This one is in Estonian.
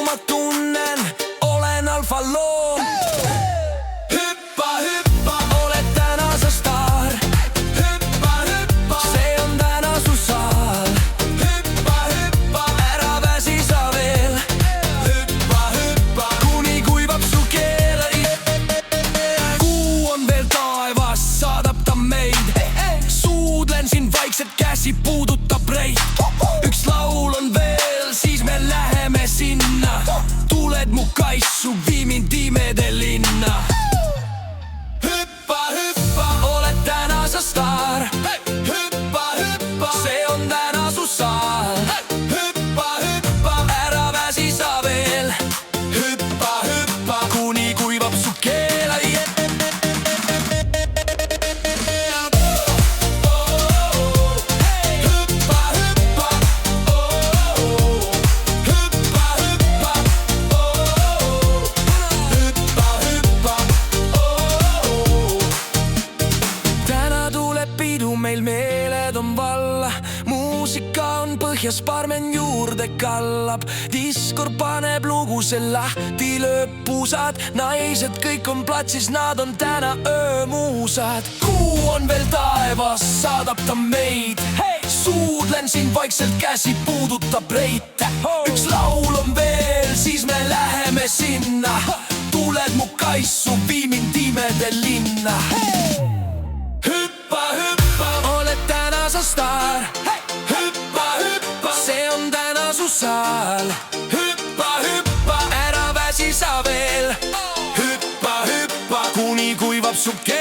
ma tunnen, olen alfaloom. Hüppa, hüppa, oled täna sa staar. Hüppa, hüppa, see on täna su saal. Hüppa, hüppa, ära väsi sa veel. Hüppa, hüppa, kuni kuivab su keel. Kuu on veel taevas, saadab ta meid. Suudlen siin vaikselt, käsi puudutab reid. Üks laul on veel, siis me läheme sinna. Tuled mu kaisu, vii mind imede linna. Hüppa, hüppa, oled täna sa staar. Hüppa, hüppa, see on täna su saal. Hüppa, hüppa, ära väsi sa veel. Hüppa, hüppa, kuni kuivab su keel. Meil meeled on valla, muusika on põhjas, barmen juurde kallab. Diskor paneb lugu, see lahti lööb pusad. Naised kõik on platsis, nad on täna öömuusad. Kuu on veel taevas, saadab ta meid. Suudlen siin vaikselt, käsi puudutab reite. Üks laul on veel, siis me läheme sinna. Tuled mu kaisu, vii mind imede linna. Hüppa, hüppa, oled täna sa staar. Hüppa, hüppa, see on täna su saal. Hüppa, hüppa, ära väsi sa veel. Hüppa, hüppa, kuni kuivab su keel.